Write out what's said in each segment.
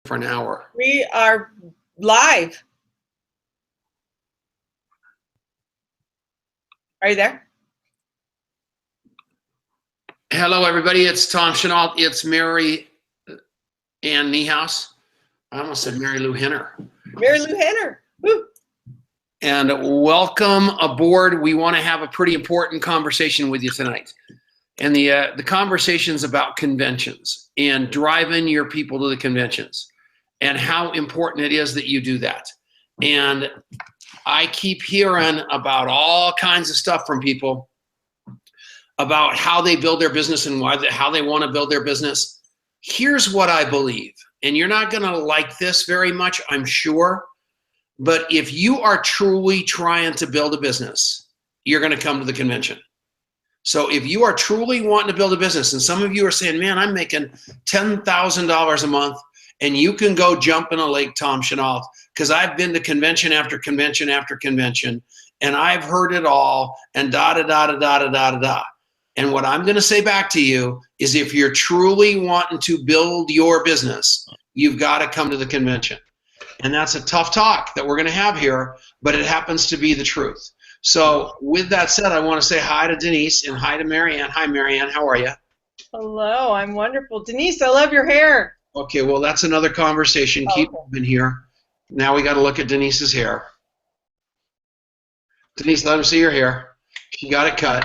for an hour. We are live. Are you there? Hello, everybody. It's Tom Chenault. It's Mary Ann Niehaus. I almost said Mary Lou Henner. Mary Lou Henner. Woo. And welcome aboard. We want to have a pretty important conversation with you tonight. And the conversation's about conventions and driving your people to the conventions and how important it is that you do that. And I keep hearing about all kinds of stuff from people about how they build their business and how they want to build their business. Here's what I believe, and you're not going to like this very much, I'm sure, but if you are truly trying to build a business, you're going to come to the convention. So if you are truly wanting to build a business, and some of you are saying, man, I'm making $10,000 a month, and you can go jump in a lake, Tom Chenault, because I've been to convention after convention after convention, and I've heard it all, and da-da-da-da-da-da-da-da. And what I'm going to say back to you is if you're truly wanting to build your business, you've got to come to the convention. And that's a tough talk that we're going to have here, but it happens to be the truth. So with that said, I want to say hi to Denise and hi to Marianne. Hi, Marianne. How are you? Hello. I'm wonderful. Denise, I love your hair. Okay, well, that's another conversation. Keep moving here. Now we got to look at Denise's hair. Denise, let him see your hair. She got it cut.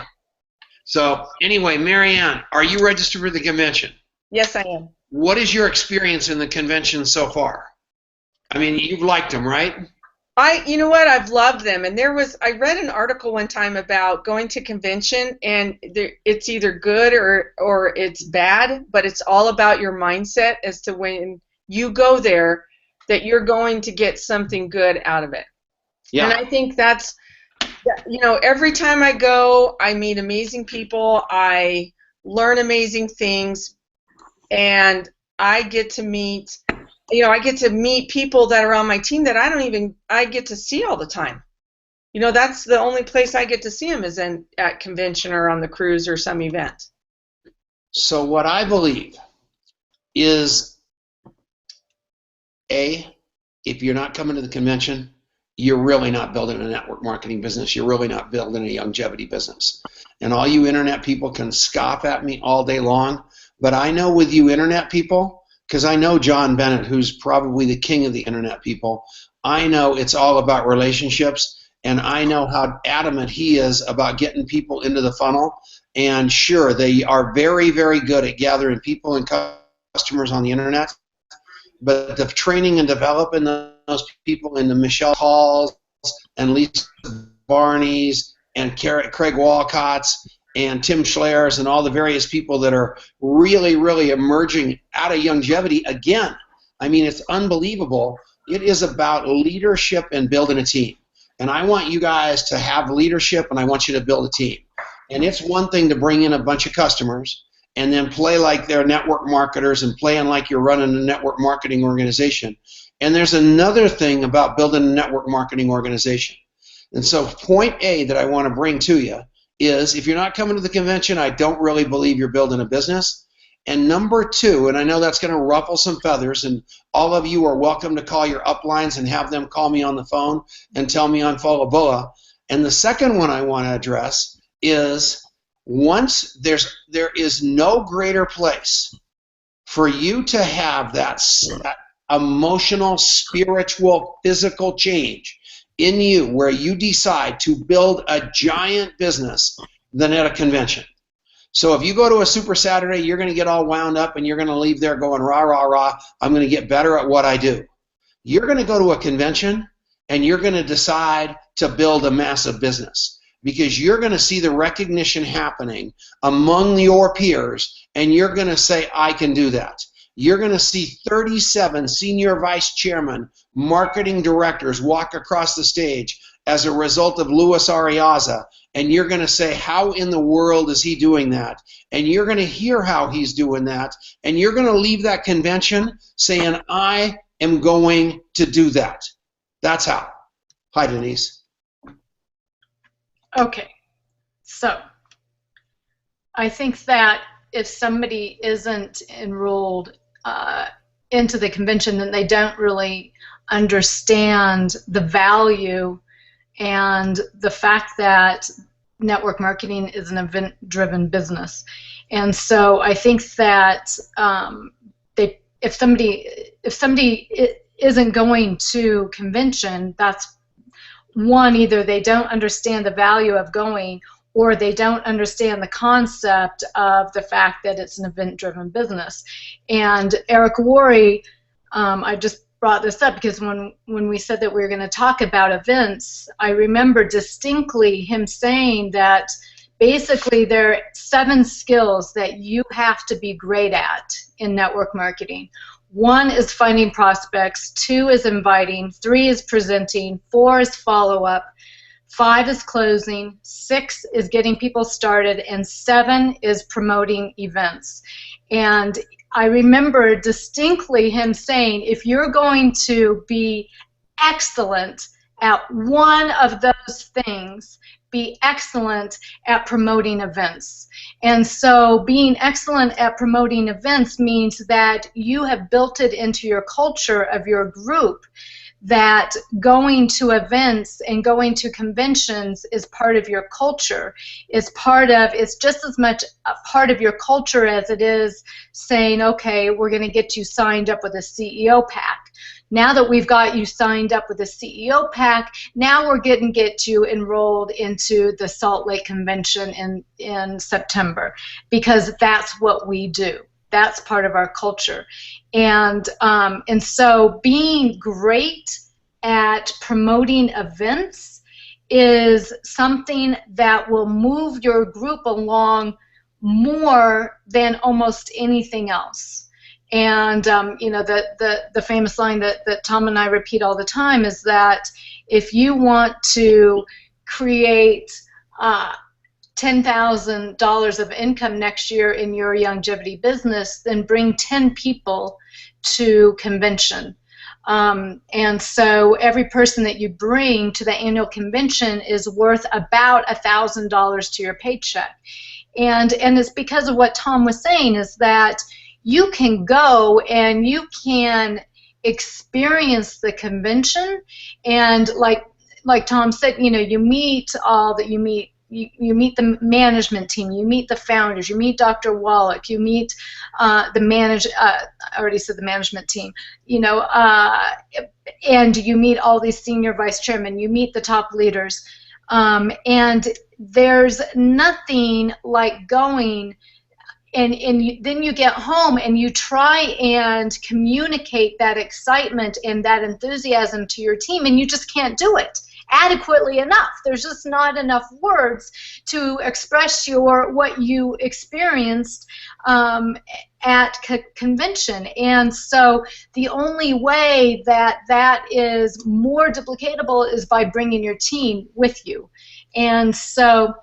So anyway, Marianne, are you registered for the convention? Yes, I am. What is your experience in the convention so far? I mean, you've liked them, right? You know what? I've loved them. And I read an article one time about going to convention, and it's either good or it's bad, but it's all about your mindset as to when you go there that you're going to get something good out of it. Yeah. And I think that's, you know, every time I go, I meet amazing people, I learn amazing things, and I get to meet, you know, I get to meet people that are on my team that I get to see all the time. You know, that's the only place I get to see them is at convention or on the cruise or some event. So what I believe is, if you're not coming to the convention, you're really not building a network marketing business. You're really not building a Youngevity business. And all you internet people can scoff at me all day long, but I know with you internet people, because I know John Bennett, who's probably the king of the internet people, I know it's all about relationships, and I know how adamant he is about getting people into the funnel. And sure, they are very, very good at gathering people and customers on the internet, but the training and developing those people into Michelle Halls and Lisa Barney's and Craig Walcott's and Tim Schleyer's and all the various people that are really, really emerging out of Youngevity again. I mean, it's unbelievable. It is about leadership and building a team. And I want you guys to have leadership, and I want you to build a team. And it's one thing to bring in a bunch of customers and then play like they're network marketers and playing like you're running a network marketing organization. And there's another thing about building a network marketing organization. And so point A that I want to bring to you is if you're not coming to the convention, I don't really believe you're building a business. And number two, and I know that's going to ruffle some feathers, and all of you are welcome to call your uplines and have them call me on the phone and tell me I'm full of bulla. And the second one I want to address is once there is no greater place for you to have that emotional, spiritual, physical change in you where you decide to build a giant business than at a convention. So if you go to a Super Saturday, you're going to get all wound up and you're going to leave there going, rah, rah, rah, I'm going to get better at what I do. You're going to go to a convention and you're going to decide to build a massive business because you're going to see the recognition happening among your peers and you're going to say, I can do that. You're going to see 37 senior vice chairman marketing directors walk across the stage as a result of Luis Arriaza, and you're going to say, how in the world is he doing that? And you're going to hear how he's doing that, and you're going to leave that convention saying, I am going to do that. That's how. Hi, Denise. Okay, so I think that if somebody isn't enrolled into the convention, then they don't really understand the value and the fact that network marketing is an event-driven business. And so I think that if somebody isn't going to convention, that's one, either they don't understand the value of going, or they don't understand the concept of the fact that it's an event-driven business. And Eric Worre, I just brought this up because when we said that we were going to talk about events, I remember distinctly him saying that basically there are 7 skills that you have to be great at in network marketing. 1 is finding prospects, 2 is inviting, 3 is presenting, 4 is follow-up, 5 is closing, 6 is getting people started, and 7 is promoting events. And I remember distinctly him saying, if you're going to be excellent at one of those things, be excellent at promoting events. And so being excellent at promoting events means that you have built it into your culture of your group that going to events and going to conventions is part of your culture. It's just as much a part of your culture as it is saying, okay, we're going to get you signed up with a CEO pack. Now that we've got you signed up with a CEO pack, now we're going to get you enrolled into the Salt Lake Convention in September, because that's what we do. That's part of our culture. And so being great at promoting events is something that will move your group along more than almost anything else. And you know, the famous line that Tom and I repeat all the time is that if you want to create $10,000 of income next year in your Youngevity business, then bring 10 people to convention. And so every person that you bring to the annual convention is worth about $1,000 to your paycheck. And it's because of what Tom was saying, is that you can go and you can experience the convention, and like Tom said, you know, you meet the management team, you meet the founders, you meet Dr. Wallach, you meet I already said the management team, you know, and you meet all these senior vice chairmen, you meet the top leaders, and there's nothing like going and then you get home and you try and communicate that excitement and that enthusiasm to your team, and you just can't do it adequately enough. There's just not enough words to express what you experienced at convention. And so the only way that is more duplicatable is by bringing your team with you. And so,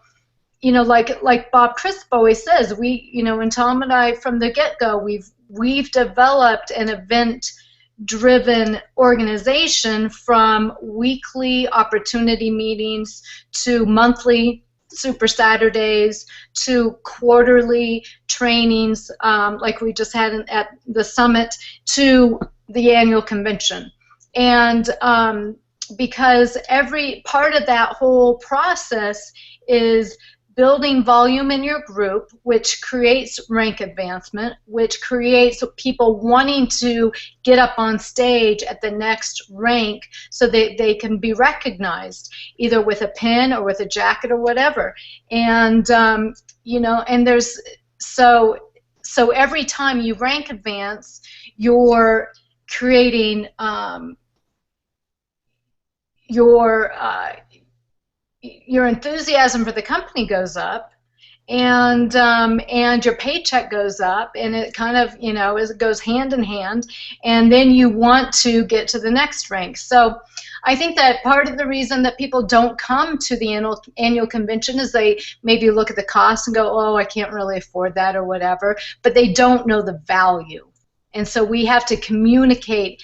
you know, like Bob Crisp always says, and Tom and I from the get-go, we've developed an event-driven organization, from weekly opportunity meetings to monthly Super Saturdays to quarterly trainings, like we just had at the summit, to the annual convention. And because every part of that whole process is building volume in your group, which creates rank advancement, which creates people wanting to get up on stage at the next rank so that they can be recognized, either with a pin or with a jacket or whatever. And you know, and there's so every time you rank advance, you're creating your enthusiasm for the company goes up, and your paycheck goes up, and it kind of, you know, it goes hand in hand, and then you want to get to the next rank. So I think that part of the reason that people don't come to the annual convention is they maybe look at the cost and go, oh, I can't really afford that or whatever, but they don't know the value. And so we have to communicate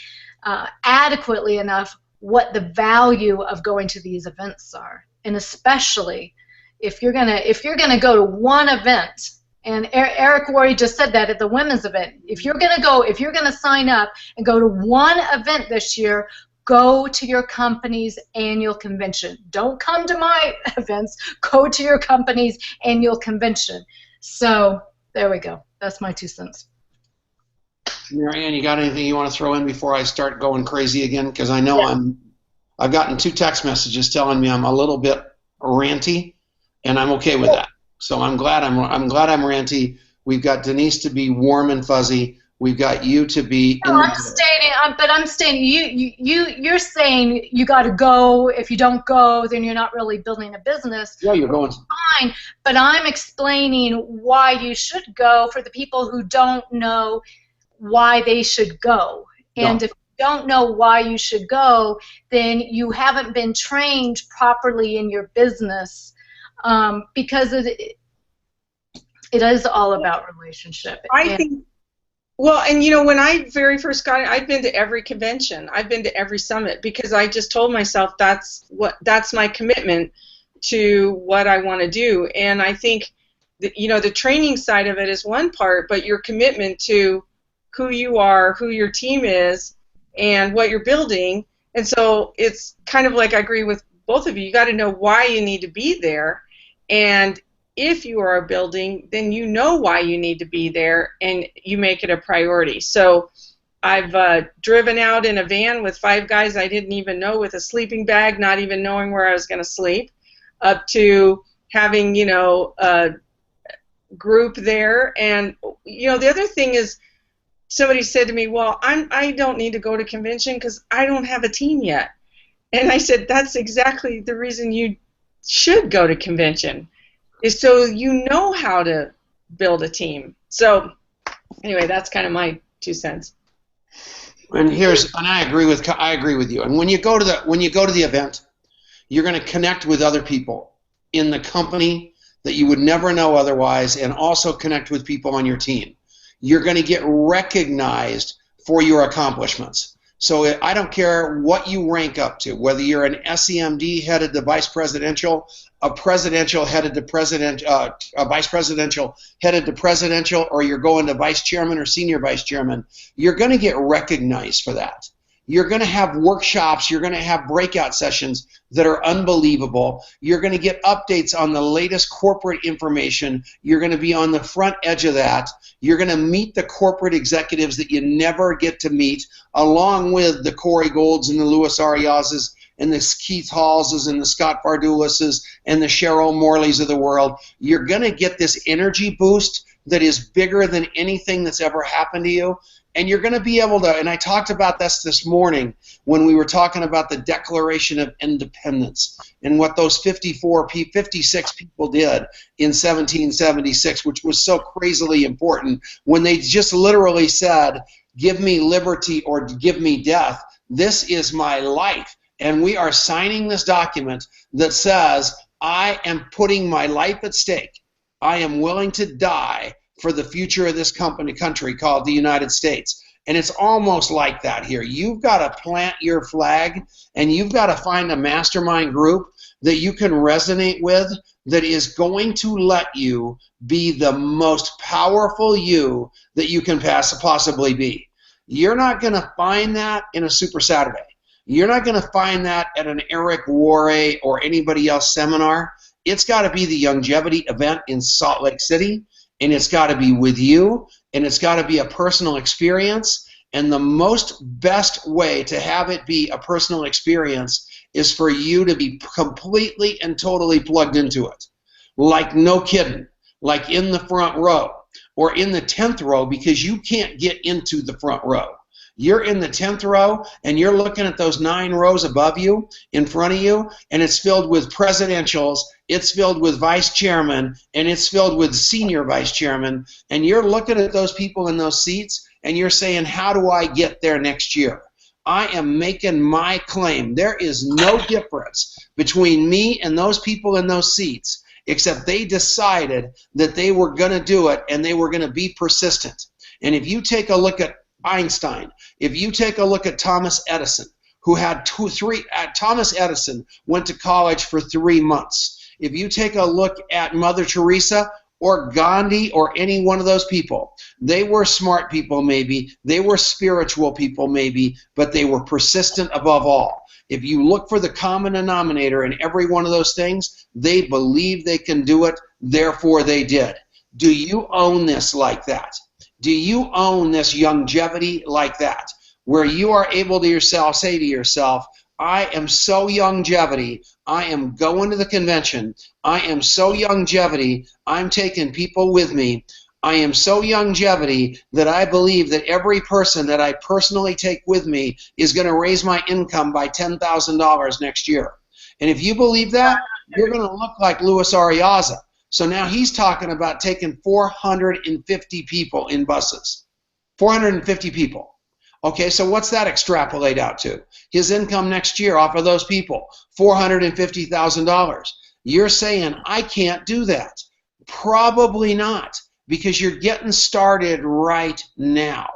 adequately enough what the value of going to these events are. And especially if you're gonna go to one event And Eric Worre just said that at the women's event. If you're going to sign up and go to one event this year, go to your company's annual convention. Don't come to my events. Go to your company's annual convention. So there we go. That's my 2 cents. Marianne, you got anything you want to throw in before I start going crazy again? Because I know I've gotten 2 text messages telling me I'm a little bit ranty, and I'm okay with that. So I'm glad I'm ranty. We've got Denise to be warm and fuzzy. We've got you to be. No, I'm stating. You're saying you got to go. If you don't go, then you're not really building a business. Yeah, you're going. Fine, but I'm explaining why you should go for the people who don't know why they should go. And if you don't know why you should go, then you haven't been trained properly in your business, because it is all about relationship. I think. Well, and you know, when I very first got it, I've been to every convention, I've been to every summit, because I just told myself that's my commitment to what I want to do. And I think that, you know, the training side of it is one part, but your commitment to who you are, who your team is, and what you're building. And so it's kind of like, I agree with both of you. You got to know why you need to be there, and if you are building, then you know why you need to be there, and you make it a priority. So I've driven out in a van with 5 guys I didn't even know, with a sleeping bag, not even knowing where I was going to sleep, up to having, you know, a group there. And, you know, the other thing is, somebody said to me, well, I don't need to go to convention because I don't have a team yet. And I said, that's exactly the reason you should go to convention, is so you know how to build a team. So anyway, that's kind of my 2 cents. And I agree with you. And when you go to the event, you're going to connect with other people in the company that you would never know otherwise, and also connect with people on your team. You're going to get recognized for your accomplishments. So I don't care what you rank up to, whether you're an SEMD headed to vice presidential, a presidential headed to president, a vice presidential headed to presidential, or you're going to vice chairman or senior vice chairman, you're going to get recognized for that. You're going to have workshops, you're going to have breakout sessions that are unbelievable. You're going to get updates on the latest corporate information. You're going to be on the front edge of that. You're going to meet the corporate executives that you never get to meet, along with the Corey Golds and the Louis Ariases and the Keith Hallses and the Scott Fardulises and the Cheryl Morleys of the world. You're going to get this energy boost that is bigger than anything that's ever happened to you. And you're going to be able to, and I talked about this morning when we were talking about the Declaration of Independence and what those 56 people did in 1776, which was so crazily important, when they just literally said, give me liberty or give me death. This is my life. And we are signing this document that says, I am putting my life at stake. I am willing to die for the future of this country called the United States. And it's almost like that here. You've got to plant your flag, and you've got to find a mastermind group that you can resonate with, that is going to let you be the most powerful you that you can possibly be. You're not going to find that in a Super Saturday. You're not going to find that at an Eric Worre or anybody else seminar. It's got to be the Youngevity event in Salt Lake City, and it's got to be with you, and it's got to be a personal experience. And the best way to have it be a personal experience is for you to be completely and totally plugged into it. Like, no kidding, like in the front row or in the 10th row, because you can't get into the front row. You're in the 10th row, and you're looking at those 9 rows above you, in front of you, and it's filled with presidentials, it's filled with vice chairmen, and it's filled with senior vice chairmen, and you're looking at those people in those seats, and you're saying, how do I get there next year? I am making my claim. There is no difference between me and those people in those seats, except they decided that they were going to do it, and they were going to be persistent. And if you take a look at Einstein, if you take a look at Thomas Edison, who had Thomas Edison went to college for 3 months. If you take a look at Mother Teresa, or Gandhi or any one of those people. They were smart people maybe, they were spiritual people maybe, but they were persistent above all. If you look for the common denominator in every one of those things, they believe they can do it, therefore they did. Do you own this like that? Do you own this Youngevity like that? Where you are able to yourself say to yourself, I am so Youngevity, I am going to the convention, I am so Youngevity, I'm taking people with me, I am so Youngevity that I believe that every person that I personally take with me is going to raise my income by $10,000 next year. And if you believe that, you're going to look like Luis Ariaza. So now he's talking about taking 450 people in buses. 450 people. Okay, so what's that extrapolate out to? His income next year off of those people, $450,000. You're saying, I can't do that. Probably not, because you're getting started right now.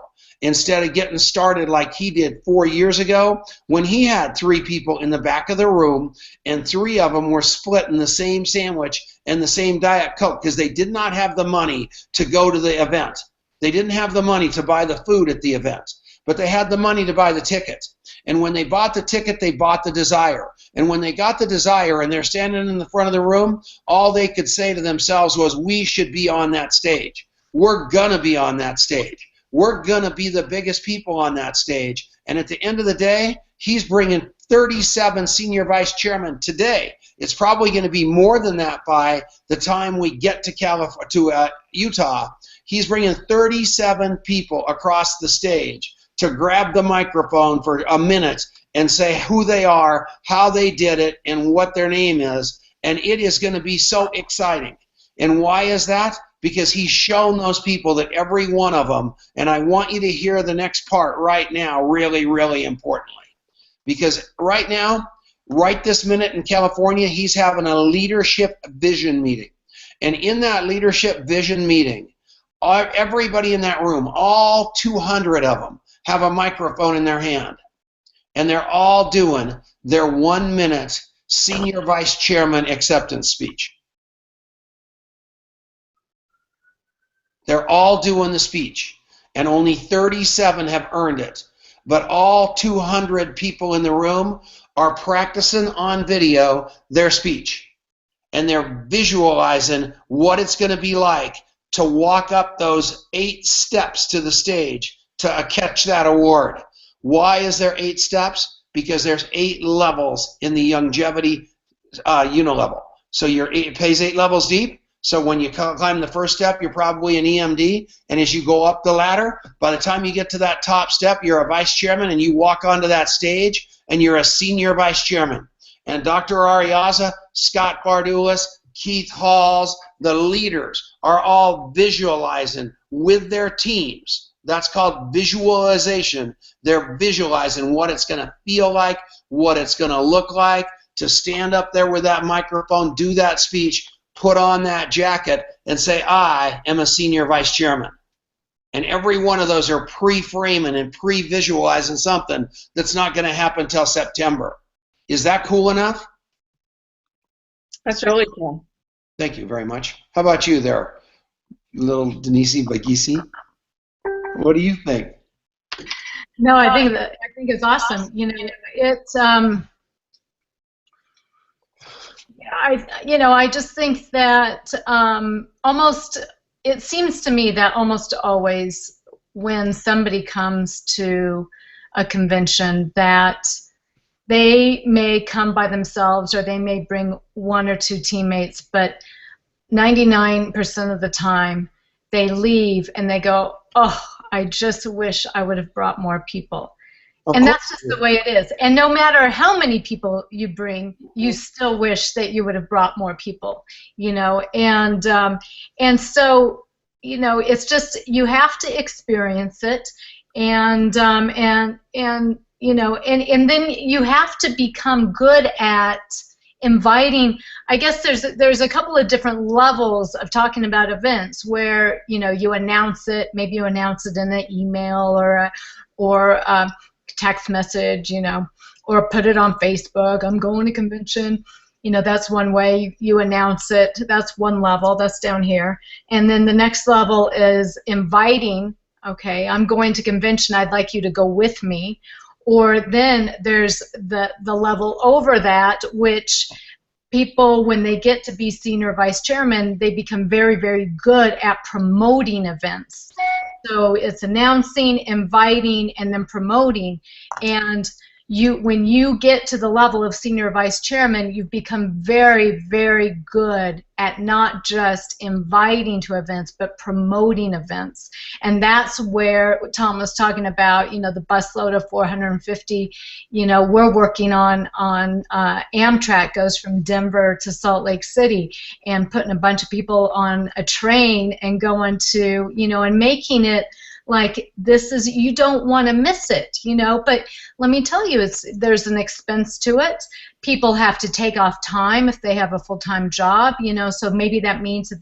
Instead of getting started like he did 4 years ago, when he had 3 people in the back of the room, and 3 of them were splitting the same sandwich and the same Diet Coke because they did not have the money to go to the event. They didn't have the money to buy the food at the event, but they had the money to buy the ticket. And when they bought the ticket, they bought the desire. And when they got the desire and they're standing in the front of the room, all they could say to themselves was, we should be on that stage. We're going to be on that stage. We're going to be the biggest people on that stage. And at the end of the day, he's bringing 37 senior vice chairmen today. It's probably going to be more than that by the time we get to Utah. He's bringing 37 people across the stage to grab the microphone for a minute and say who they are, how they did it, and what their name is. And it is going to be so exciting. And why is that? Because he's shown those people that every one of them, and I want you to hear the next part right now, really, really importantly. Because right now, right this minute in California, he's having a leadership vision meeting. And in that leadership vision meeting, everybody in that room, all 200 of them, have a microphone in their hand. And they're all doing their 1-minute senior vice chairman acceptance speech. They're all doing the speech, and only 37 have earned it. But all 200 people in the room are practicing on video their speech. And they're visualizing what it's going to be like to walk up those 8 steps to the stage to catch that award. Why is there 8 steps? Because there's 8 levels in the Youngevity unilevel. So it pays 8 levels deep. So when you climb the first step, you're probably an EMD, and as you go up the ladder, by the time you get to that top step, you're a vice chairman, and you walk onto that stage, and you're a senior vice chairman. And Dr. Ariaza, Scott Bardulis, Keith Halls, the leaders are all visualizing with their teams. That's called visualization. They're visualizing what it's going to feel like, what it's going to look like, to stand up there with that microphone, do that speech, put on that jacket, and say, I am a senior vice chairman. And every one of those are pre-framing and pre-visualizing something that's not going to happen until September. Is that cool enough? That's really cool. Thank you very much. How about you there, little Denise Bagisi? What do you think? No, I think it's awesome. You know, it's I just think that it seems to me that almost always when somebody comes to a convention that they may come by themselves or they may bring 1 or 2 teammates, but 99% of the time they leave and they go, oh, I just wish I would have brought more people. And that's just the way it is. And no matter how many people you bring, you still wish that you would have brought more people, you know. And so, you know, it's just you have to experience it, and you know, and then you have to become good at inviting. I guess there's a couple of different levels of talking about events where, you know, you announce it, maybe you announce it in an email or text message, you know, or put it on Facebook, I'm going to convention, That's one way you announce it. That's one level. That's down here. And then the next level is inviting. Okay, I'm going to convention. I'd like you to go with me. Or then there's the level over that, which people, when they get to be senior vice chairman, they become very, very good at promoting events. So it's announcing, inviting, and then promoting. And when you get to the level of senior vice chairman, you've become very, very good at not just inviting to events, but promoting events. And that's where Tom was talking about, the busload of 450. We're working on Amtrak goes from Denver to Salt Lake City, and putting a bunch of people on a train and going to, and making it like this is, you don't want to miss it, but let me tell you, there's an expense to it. People have to take off time if they have a full-time job, so maybe that means that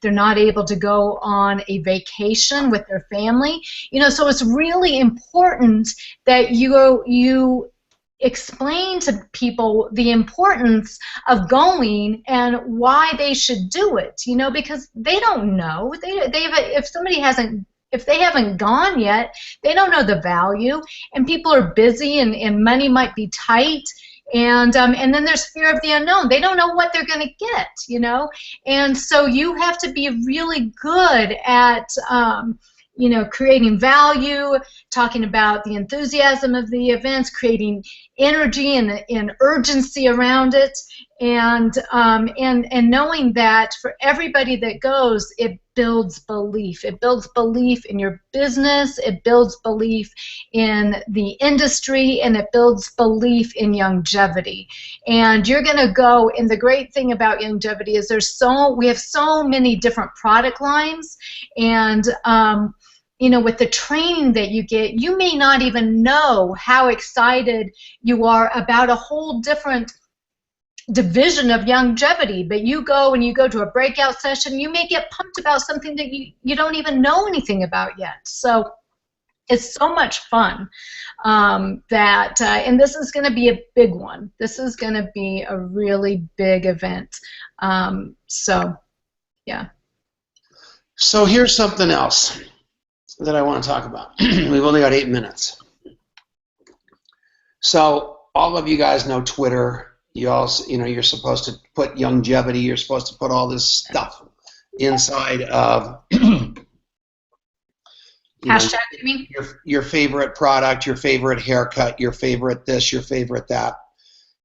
they're not able to go on a vacation with their family, so it's really important that you explain to people the importance of going and why they should do it, because they don't know. If they haven't gone yet, they don't know the value, and people are busy, and money might be tight, and then there's fear of the unknown. They don't know what they're going to get, and so you have to be really good at creating value, talking about the enthusiasm of the events, creating energy and urgency around it, and knowing that for everybody that goes, it builds belief. It builds belief in your business, it builds belief in the industry, and it builds belief in Youngevity. And you're going to go, and the great thing about Youngevity is we have so many different product lines, and with the training that you get, you may not even know how excited you are about a whole different division of Youngevity, but you go to a breakout session, you may get pumped about something that you don't even know anything about yet. So it's so much fun and this is going to be a big one. This is going to be a really big event. So, yeah. So here's something else that I want to talk about. We've only got 8 minutes. So all of you guys know Twitter. You also, you're supposed to put Youngevity. You're supposed to put all this stuff inside of hashtag. You mean your favorite product, your favorite haircut, your favorite this, your favorite that.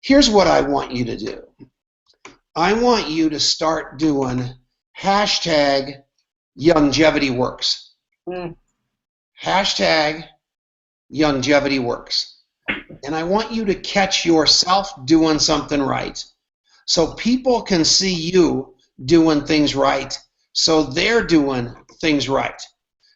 Here's what I want you to do. I want you to start doing hashtag Youngevity works. Hashtag Youngevity works. And I want you to catch yourself doing something right, so people can see you doing things right, so they're doing things right.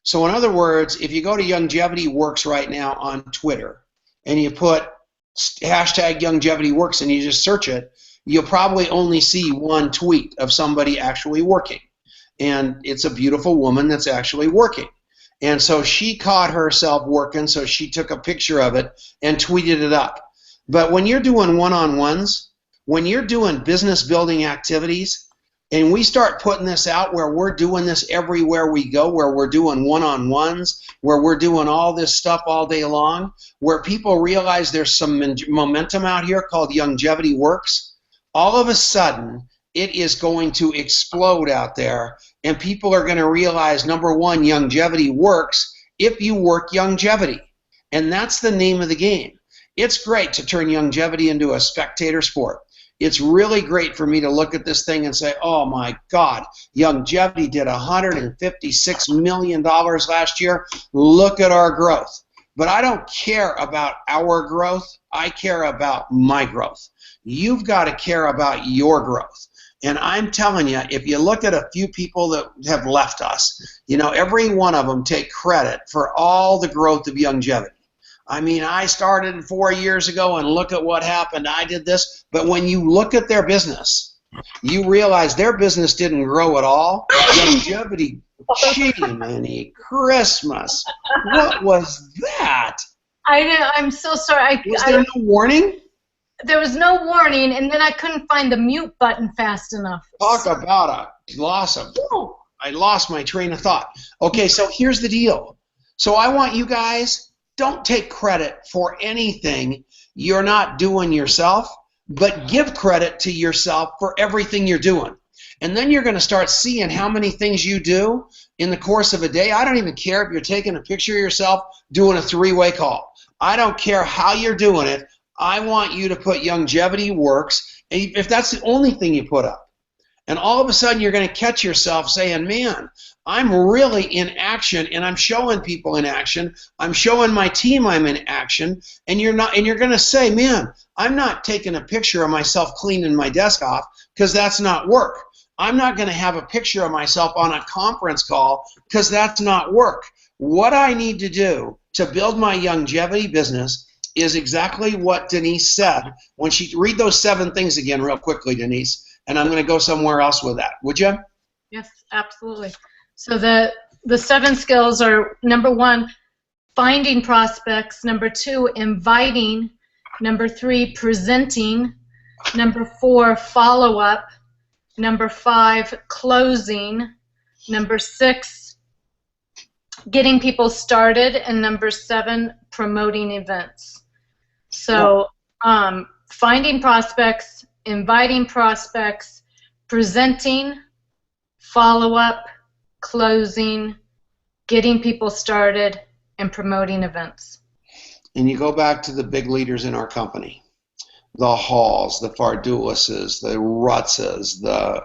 So in other words, if you go to Youngevity Works right now on Twitter and you put hashtag Youngevity Works and you just search it, you'll probably only see one tweet of somebody actually working. And it's a beautiful woman that's actually working. And so she caught herself working, so she took a picture of it and tweeted it up. But when you're doing one-on-ones, when you're doing business building activities, and we start putting this out where we're doing this everywhere we go, where we're doing one-on-ones, where we're doing all this stuff all day long, where people realize there's some momentum out here called Youngevity Works, all of a sudden it is going to explode out there, and people are going to realize, number one, Youngevity works if you work Youngevity. And that's the name of the game. It's great to turn Youngevity into a spectator sport. It's really great for me to look at this thing and say, oh my God, Youngevity did $156 million last year. Look at our growth. But I don't care about our growth. I care about my growth. You've got to care about your growth. And I'm telling you, if you look at a few people that have left us, every one of them take credit for all the growth of Youngevity. I mean, I started 4 years ago and look at what happened. I did this. But when you look at their business, you realize their business didn't grow at all. Youngevity, gee, many Christmas. What was that? I'm so sorry. Was there no warning? there was no warning, and then I couldn't find the mute button fast enough. Talk about a loss of... I lost my train of thought. Okay, so here's the deal. So I want you guys, don't take credit for anything you're not doing yourself, but give credit to yourself for everything you're doing. And then you're going to start seeing how many things you do in the course of a day. I don't even care if you're taking a picture of yourself doing a three-way call. I don't care how you're doing it. I want you to put Youngevity works, if that's the only thing you put up. And all of a sudden you're going to catch yourself saying, man, I'm really in action, and I'm showing people in action. I'm showing my team I'm in action, and you're going to say, man, I'm not taking a picture of myself cleaning my desk off because that's not work. I'm not going to have a picture of myself on a conference call because that's not work. What I need to do to build my Youngevity business is exactly what Denise said when she... Read those 7 things again real quickly, Denise. And I'm going to go somewhere else with that. Would you? Yes, absolutely. So the 7 skills are: number 1, finding prospects; number 2, inviting; number 3, presenting; number 4, follow-up; number 5, closing; number 6, getting people started; and number 7, promoting events. So finding prospects, inviting prospects, presenting, follow-up, closing, getting people started, and promoting events. And you go back to the big leaders in our company, the Halls, the Fardulises, the Rutzes, the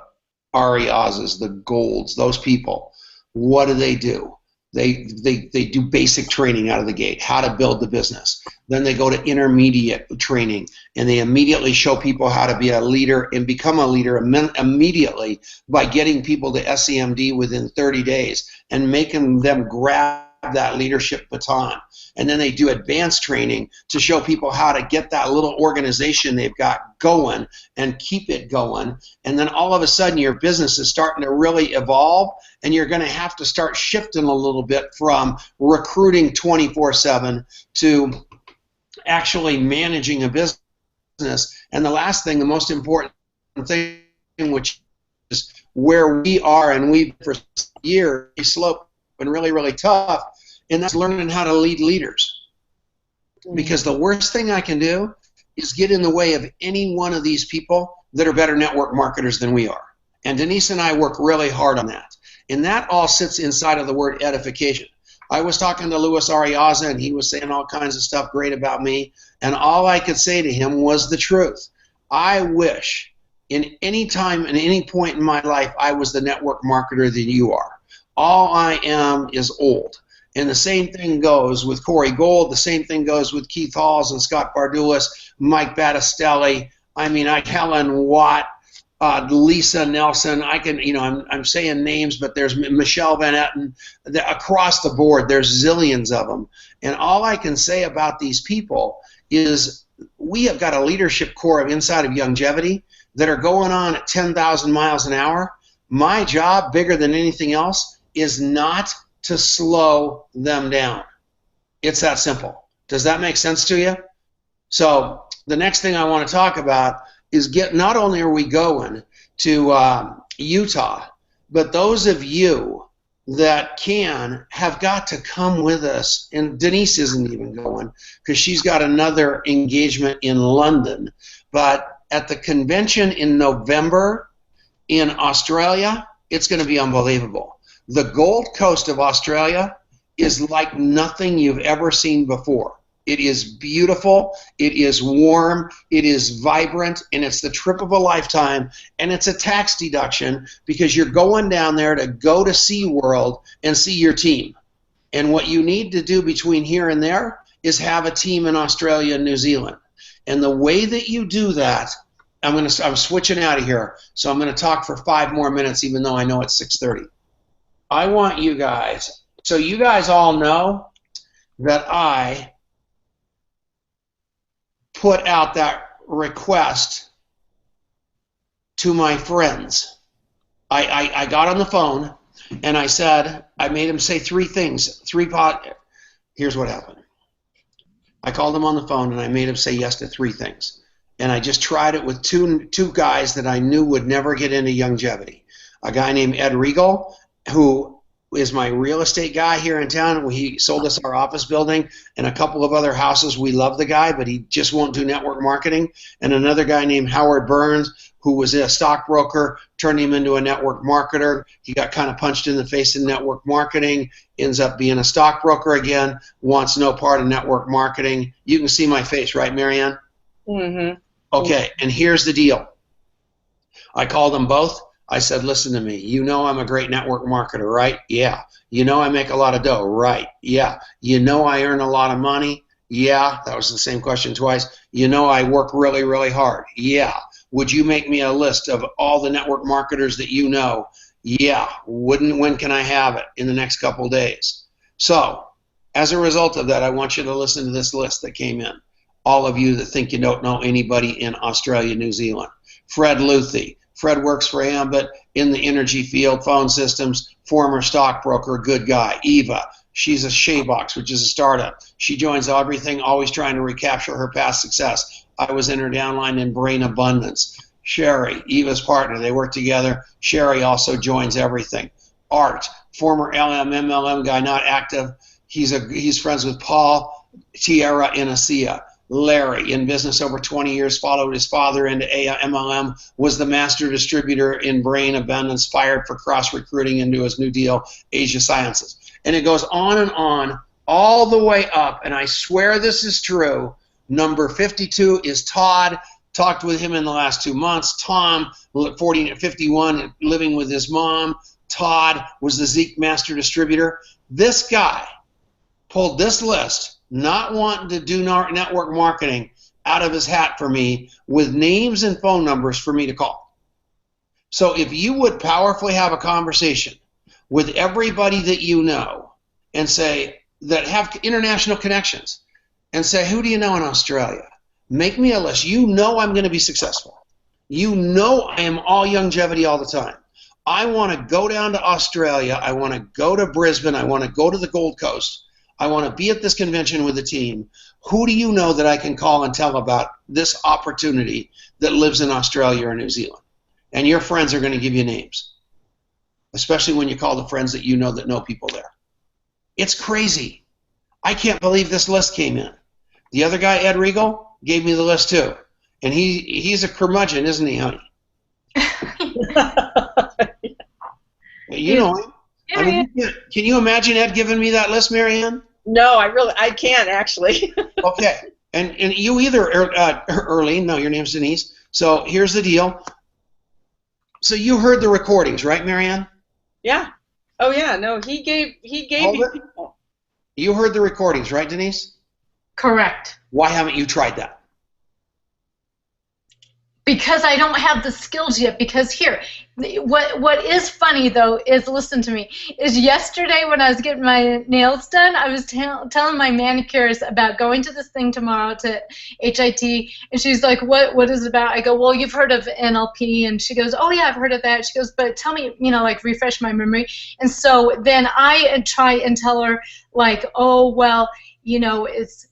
Ariazes, the Golds, those people. What do? They do basic training out of the gate, how to build the business. Then they go to intermediate training, and they immediately show people how to be a leader and become a leader immediately by getting people to SEMD within 30 days and making them grab that leadership baton. And then they do advanced training to show people how to get that little organization they've got going and keep it going. And then all of a sudden your business is starting to really evolve, and you're going to have to start shifting a little bit from recruiting 24/7 to actually managing a business. And the last thing, the most important thing, which is where we are, and we've for years, slope and really, really tough, and that's learning how to lead leaders. Because the worst thing I can do is get in the way of any one of these people that are better network marketers than we are. And Denise and I work really hard on that. And that all sits inside of the word edification. I was talking to Louis Ariaza, and he was saying all kinds of stuff great about me, and all I could say to him was the truth. I wish in any time and any point in my life I was the network marketer that you are. All I am is old. And the same thing goes with Corey Gold. The same thing goes with Keith Halls and Scott Bardulis, Mike Battistelli. I mean, Helen Watt, Lisa Nelson. I can, I'm saying names, but there's Michelle Van Etten. Across the board, there's zillions of them. And all I can say about these people is we have got a leadership core of inside of Youngevity that are going on at 10,000 miles an hour. My job, bigger than anything else, is not to slow them down. It's that simple. Does that make sense to you? So the next thing I want to talk about is not only are we going to Utah, but those of you that have got to come with us. And Denise isn't even going because she's got another engagement in London. But at the convention in November in Australia, it's going to be unbelievable. The Gold Coast of Australia is like nothing you've ever seen before. It is beautiful, it is warm, it is vibrant, and it's the trip of a lifetime, and it's a tax deduction because you're going down there to go to SeaWorld and see your team. And what you need to do between here and there is have a team in Australia and New Zealand. And the way that you do that, I'm switching out of here, so I'm going to talk for 5 more minutes even though I know it's 6:30. I want you guys, so you guys all know that I put out that request to my friends. I got on the phone and I said, I made him say 3 things. Here's what happened. I called him on the phone and I made him say yes to 3 things. and I just tried it with two guys that I knew would never get into Youngevity. A guy named Ed Regal, who is my real estate guy here in town. He sold us our office building and a couple of other houses. We love the guy, but he just won't do network marketing. And another guy named Howard Burns, who was a stockbroker, turned him into a network marketer. He got kind of punched in the face in network marketing, ends up being a stockbroker again, wants no part of network marketing. You can see my face, right, Marianne? Mm-hmm. Okay, and here's the deal. I called them both. I said, listen to me. You know I'm a great network marketer, right? Yeah. You know I make a lot of dough, right? Yeah. You know I earn a lot of money? Yeah. That was the same question twice. You know I work really, really hard? Yeah. Would you make me a list of all the network marketers that you know? Yeah. When can I have it? In the next couple days. So, as a result of that, I want you to listen to this list that came in. All of you that think you don't know anybody in Australia, New Zealand. Fred Luthi. Fred works for Ambit in the energy field, phone systems, former stockbroker, good guy. Eva, she's a Shaybox, which is a startup. She joins everything, always trying to recapture her past success. I was in her downline in Brain Abundance. Sherry, Eva's partner, they work together. Sherry also joins everything. Art, former MLM guy, not active. He's friends with Paul, Tierra, and Asia. Larry, in business over 20 years, followed his father into MLM, was the master distributor in Brain Abundance, fired for cross-recruiting into his new deal, Asia Sciences. And it goes on, all the way up, and I swear this is true. Number 52 is Todd. Talked with him in the last 2 months. Tom, 51, living with his mom. Todd was the Zeke master distributor. This guy pulled this list, not wanting to do network marketing, out of his hat for me with names and phone numbers for me to call. So if you would powerfully have a conversation with everybody that you know and say, that have international connections, and say, who do you know in Australia? Make me a list. You know I'm going to be successful. You know I am all Youngevity all the time. I want to go down to Australia. I want to go to Brisbane. I want to go to the Gold Coast. I want to be at this convention with the team. Who do you know that I can call and tell about this opportunity that lives in Australia or New Zealand? And your friends are going to give you names, especially when you call the friends that you know that know people there. It's crazy. I can't believe this list came in. The other guy, Ed Regal, gave me the list too. And he's a curmudgeon, isn't he, honey? You know him. I mean, can you imagine Ed giving me that list, Marianne? No, I can't actually. Okay, and you either, Earlene, no, your name's Denise. So here's the deal. So you heard the recordings, right, Marianne? Yeah. Oh yeah. No, he gave me people. You heard the recordings, right, Denise? Correct. Why haven't you tried that? Because I don't have the skills yet. Because here, what is funny though is, listen to me, is yesterday when I was getting my nails done, I was telling my manicurist about going to this thing tomorrow to HIT, and she's like, what is it about? I go, well, you've heard of NLP, and she goes, oh yeah, I've heard of that. She goes, but tell me, like refresh my memory. And so then I try and tell her, like, oh well, it's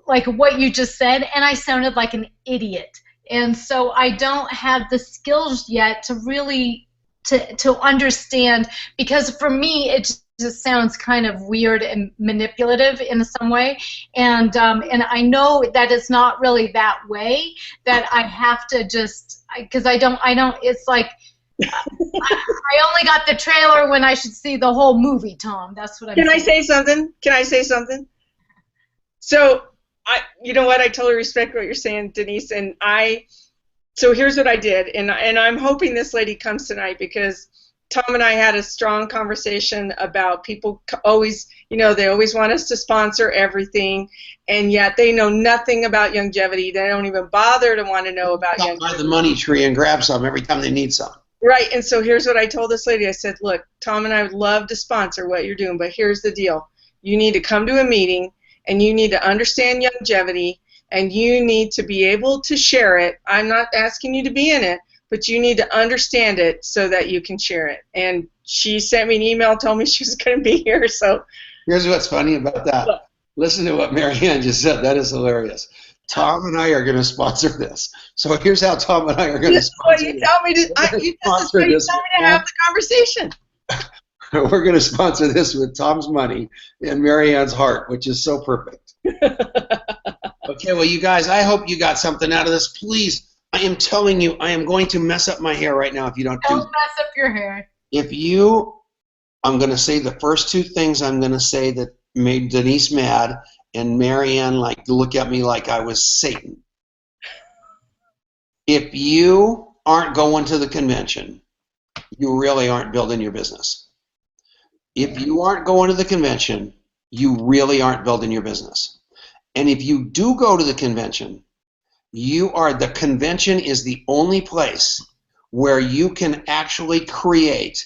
like what you just said, and I sounded like an idiot. And so I don't have the skills yet to really to understand, because for me it just sounds kind of weird and manipulative in some way, and I know that it's not really that way, that I have to just, because I don't it's like I only got the trailer when I should see the whole movie, Tom. That's what I'm saying. Can I say something? So you know what? I totally respect what you're saying, Denise. And so here's what I did, and I'm hoping this lady comes tonight, because Tom and I had a strong conversation about people always, they always want us to sponsor everything, and yet they know nothing about Youngevity. They don't even bother to want to know about Youngevity. Buy the money tree and grab some every time they need some. Right, and so here's what I told this lady. I said, look, Tom and I would love to sponsor what you're doing, but here's the deal. You need to come to a meeting, and you need to understand Youngevity, and you need to be able to share it. I'm not asking you to be in it, but you need to understand it so that you can share it. And she sent me an email, told me she was going to be here. So here's what's funny about that. Listen to what Marianne just said. That is hilarious. Tom and I are going to sponsor this. So here's how Tom and I are going to sponsor you tell me to. This is what you tell me to have the conversation. We're going to sponsor this with Tom's money and Mary Ann's heart, which is so perfect. Okay, well, you guys, I hope you got something out of this. Please, I am telling you, I am going to mess up my hair right now if you don't do. Don't mess up your hair. I'm going to say the first two things I'm going to say that made Denise mad and Mary Ann look at me like I was Satan. If you aren't going to the convention, you really aren't building your business. If you aren't going to the convention, you really aren't building your business. And if you do go to the convention, the convention is the only place where you can actually create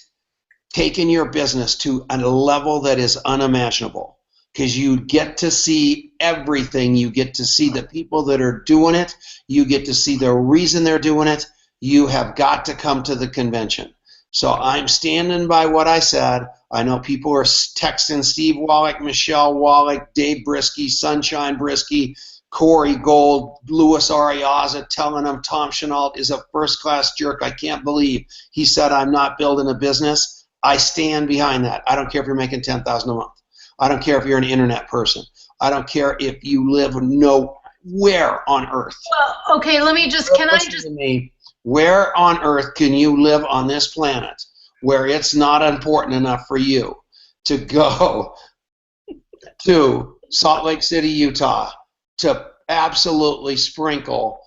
taking your business to a level that is unimaginable, because you get to see everything. You get to see the people that are doing it. You get to see the reason they're doing it. You have got to come to the convention. So I'm standing by what I said. I know people are texting Steve Wallach, Michelle Wallach, Dave Brisky, Sunshine Brisky, Corey Gold, Louis Ariaza, telling them Tom Chenault is a first-class jerk. I can't believe he said I'm not building a business. I stand behind that. I don't care if you're making $10,000 a month. I don't care if you're an internet person. I don't care if you live nowhere on earth. Well, okay, Listen to me. Where on earth can you live on this planet where it's not important enough for you to go to Salt Lake City, Utah, to absolutely sprinkle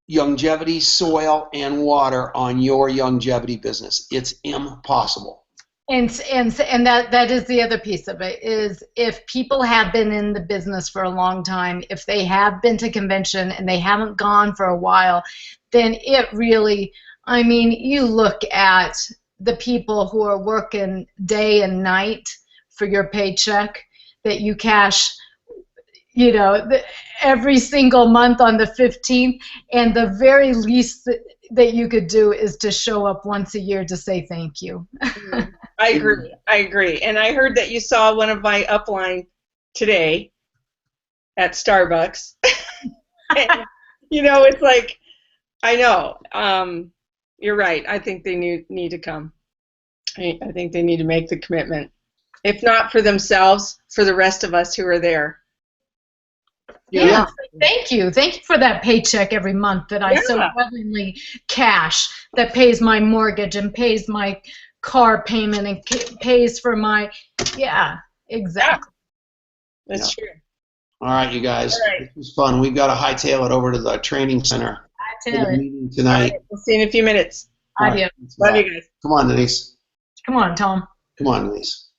Youngevity soil and water on your Youngevity business? It's impossible. And that is the other piece of it, is if people have been in the business for a long time, if they have been to convention and they haven't gone for a while, then it really, I mean, you look at the people who are working day and night for your paycheck that you cash, every single month on the 15th, and the very least that you could do is to show up once a year to say thank you. I agree. And I heard that you saw one of my upline today at Starbucks. And, it's like, I know. You're right. I think they need to come. I think they need to make the commitment. If not for themselves, for the rest of us who are there. Yeah. Thank you for that paycheck every month that I so willingly cash, that pays my mortgage and pays my car payment and pays for my, exactly. That's true. All right, you guys. This was fun. We've got to hightail it over to the training center for the meeting tonight. We'll see you in a few minutes. Adios. Love you guys. Come on, Denise. Come on, Tom. Come on, Denise.